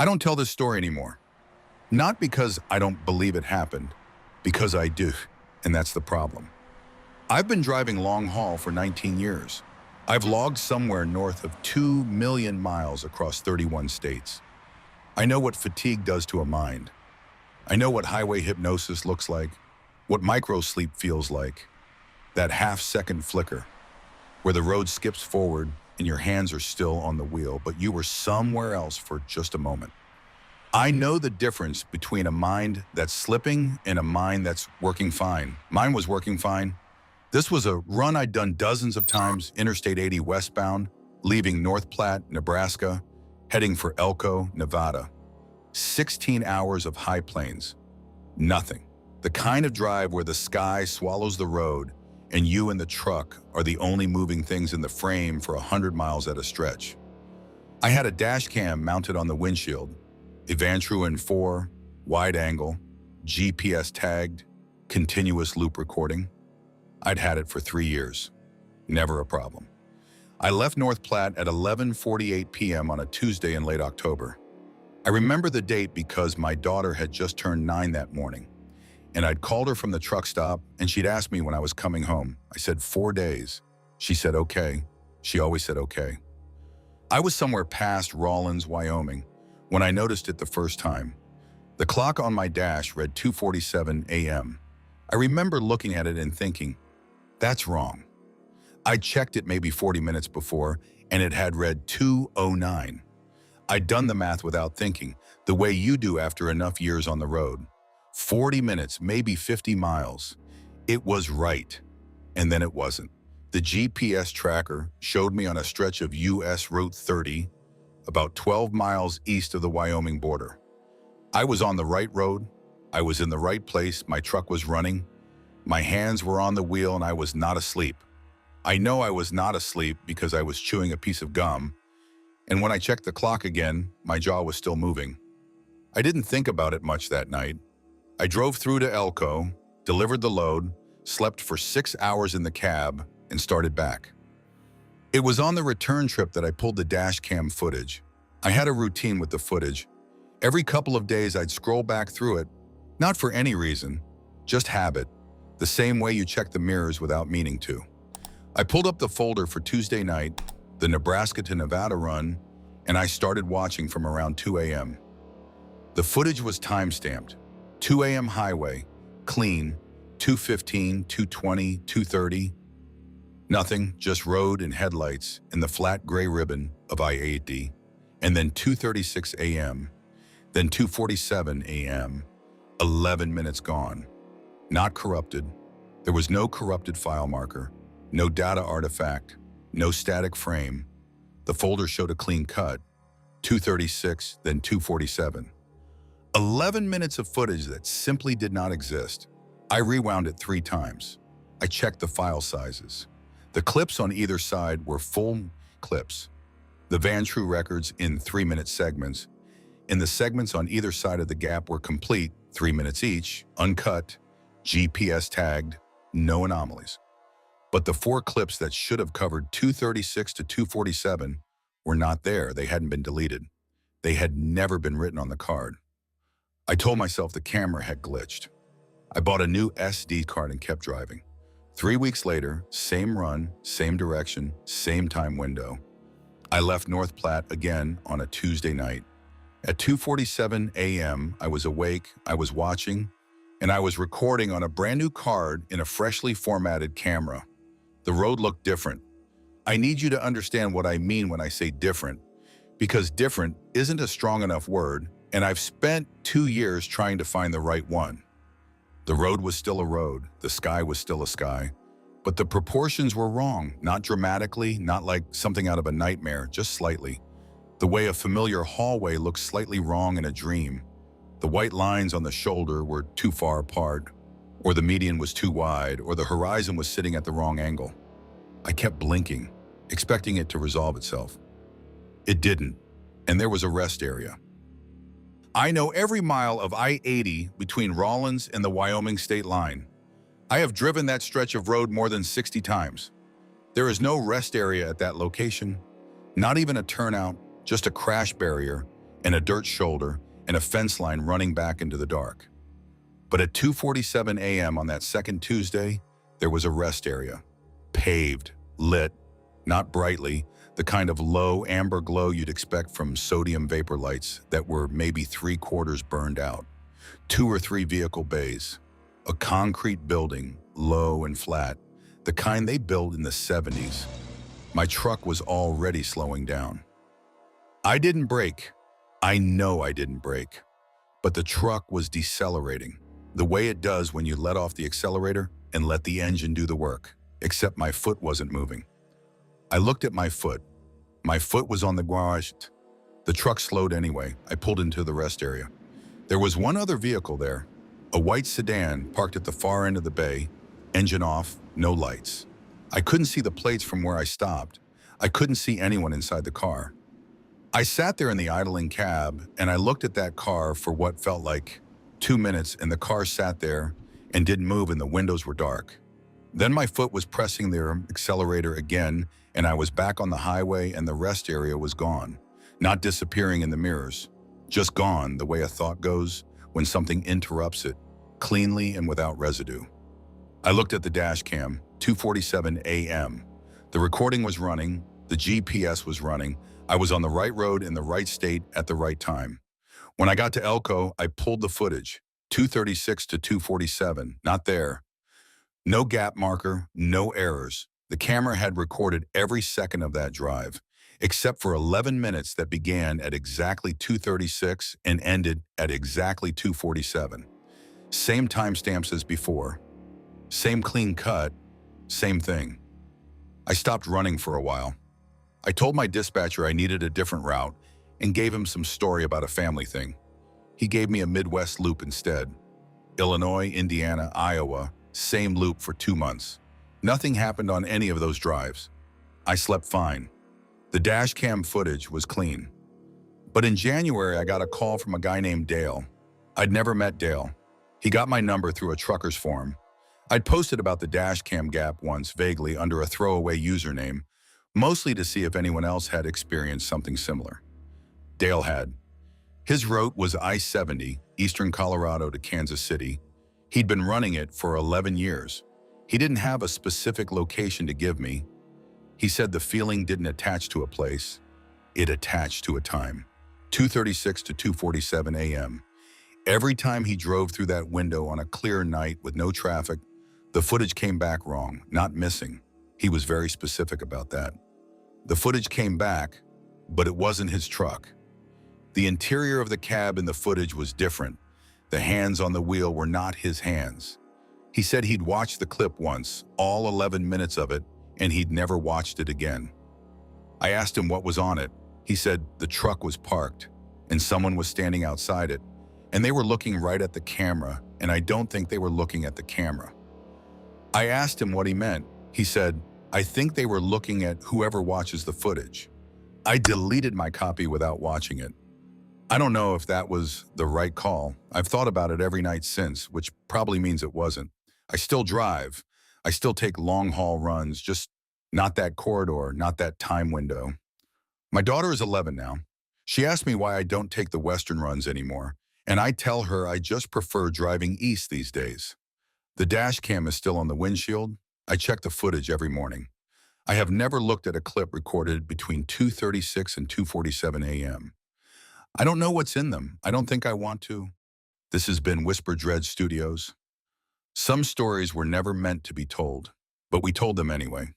I don't tell this story anymore. Not because I don't believe it happened, because I do, and that's the problem. I've been driving long haul for 19 years. I've logged somewhere north of 2 million miles across 31 states. I know what fatigue does to a mind. I know what highway hypnosis looks like, what micro-sleep feels like, that half-second flicker, where the road skips forward and your hands are still on the wheel, but you were somewhere else for just a moment. I know the difference between a mind that's slipping and a mind that's working fine. Mine was working fine. This was a run I'd done dozens of times, Interstate 80 westbound, leaving North Platte, Nebraska, heading for Elko, Nevada. 16 hours of high plains. Nothing. The kind of drive where the sky swallows the road and you and the truck are the only moving things in the frame for 100 miles at a stretch. I had a dash cam mounted on the windshield, a Van 4, wide angle, GPS tagged, continuous loop recording. I'd had it for 3 years. Never a problem. I left North Platte at 11:48 p.m. on a Tuesday in late October. I remember the date because my daughter had just turned 9 that morning, and I'd called her from the truck stop and she'd asked me when I was coming home. I said 4 days. She said okay. She always said okay. I was somewhere past Rawlins, Wyoming, when I noticed it the first time. The clock on my dash read 2:47 a.m. I remember looking at it and thinking, that's wrong. I checked it maybe 40 minutes before and it had read 2:09. I'd done the math without thinking, the way you do after enough years on the road. 40 minutes, maybe 50 miles. It was right. And then it wasn't. The GPS tracker showed me on a stretch of US Route 30, about 12 miles east of the Wyoming border. I was on the right road. I was in the right place. My truck was running. My hands were on the wheel and I was not asleep. I know I was not asleep because I was chewing a piece of gum. And when I checked the clock again, my jaw was still moving. I didn't think about it much that night. I drove through to Elko, delivered the load, slept for 6 hours in the cab, and started back. It was on the return trip that I pulled the dash cam footage. I had a routine with the footage. Every couple of days I'd scroll back through it, not for any reason, just habit, the same way you check the mirrors without meaning to. I pulled up the folder for Tuesday night, the Nebraska to Nevada run, and I started watching from around 2 a.m. The footage was time-stamped. 2 a.m. highway, clean, 2:15, 2:20, 2:30. Nothing, just road and headlights and the flat gray ribbon of I-80. And then 2:36 a.m., then 2:47 a.m., 11 minutes gone. Not corrupted. There was no corrupted file marker, no data artifact, no static frame. The folder showed a clean cut, 2:36, then 2:47. 11 minutes of footage that simply did not exist. I rewound it 3 times. I checked the file sizes. The clips on either side were full clips. The Van True records in 3-minute segments, and the segments on either side of the gap were complete, 3 minutes each, uncut, GPS tagged, no anomalies. But the 4 clips that should have covered 2:36 to 2:47 were not there. They hadn't been deleted. They had never been written on the card. I told myself the camera had glitched. I bought a new SD card and kept driving. 3 weeks later, same run, same direction, same time window. I left North Platte again on a Tuesday night. At 2:47 a.m., I was awake, I was watching, and I was recording on a brand new card in a freshly formatted camera. The road looked different. I need you to understand what I mean when I say different, because different isn't a strong enough word, and I've spent 2 years trying to find the right one. The road was still a road, the sky was still a sky, but the proportions were wrong, not dramatically, not like something out of a nightmare, just slightly. The way a familiar hallway looks slightly wrong in a dream. The white lines on the shoulder were too far apart, or the median was too wide, or the horizon was sitting at the wrong angle. I kept blinking, expecting it to resolve itself. It didn't, and there was a rest area. I know every mile of I-80 between Rawlins and the Wyoming state line. I have driven that stretch of road more than 60 times. There is no rest area at that location, not even a turnout, just a crash barrier, and a dirt shoulder and a fence line running back into the dark. But at 2:47 a.m. on that second Tuesday, there was a rest area. Paved, lit, not brightly, the kind of low amber glow you'd expect from sodium vapor lights that were maybe 3/4 burned out. 2 or 3 vehicle bays. A concrete building, low and flat, the kind they built in the 70s. My truck was already slowing down. I didn't brake. I know I didn't brake. But the truck was decelerating, the way it does when you let off the accelerator and let the engine do the work, except my foot wasn't moving. I looked at my foot. My foot was on the garage. The truck slowed anyway. I pulled into the rest area. There was one other vehicle there, a white sedan parked at the far end of the bay, engine off, no lights. I couldn't see the plates from where I stopped. I couldn't see anyone inside the car. I sat there in the idling cab and I looked at that car for what felt like 2 minutes, and the car sat there and didn't move and the windows were dark. Then my foot was pressing the accelerator again and I was back on the highway and the rest area was gone, not disappearing in the mirrors, just gone the way a thought goes when something interrupts it, cleanly and without residue. I looked at the dash cam, 2:47 a.m. The recording was running, the GPS was running, I was on the right road in the right state at the right time. When I got to Elko, I pulled the footage, 2:36 to 2:47, not there. No gap marker, no errors. The camera had recorded every second of that drive, except for 11 minutes that began at exactly 2:36 and ended at exactly 2:47. Same timestamps as before. Same clean cut, same thing. I stopped running for a while. I told my dispatcher I needed a different route and gave him some story about a family thing. He gave me a Midwest loop instead. Illinois, Indiana, Iowa, same loop for 2 months. Nothing happened on any of those drives. I slept fine. The dash cam footage was clean. But in January, I got a call from a guy named Dale. I'd never met Dale. He got my number through a trucker's forum. I'd posted about the dash cam gap once vaguely under a throwaway username, mostly to see if anyone else had experienced something similar. Dale had. His route was I-70, eastern Colorado to Kansas City. He'd been running it for 11 years. He didn't have a specific location to give me. He said the feeling didn't attach to a place. It attached to a time. 2:36 to 2:47 a.m. Every time he drove through that window on a clear night with no traffic, the footage came back wrong, not missing. He was very specific about that. The footage came back, but it wasn't his truck. The interior of the cab in the footage was different. The hands on the wheel were not his hands. He said he'd watched the clip once, all 11 minutes of it, and he'd never watched it again. I asked him what was on it. He said the truck was parked, and someone was standing outside it, and they were looking right at the camera, and I don't think they were looking at the camera. I asked him what he meant. He said, I think they were looking at whoever watches the footage. I deleted my copy without watching it. I don't know if that was the right call. I've thought about it every night since, which probably means it wasn't. I still drive. I still take long-haul runs, just not that corridor, not that time window. My daughter is 11 now. She asked me why I don't take the Western runs anymore, and I tell her I just prefer driving east these days. The dash cam is still on the windshield. I check the footage every morning. I have never looked at a clip recorded between 2:36 and 2:47 a.m. I don't know what's in them. I don't think I want to. This has been Whisper Dread Studios. Some stories were never meant to be told, but we told them anyway.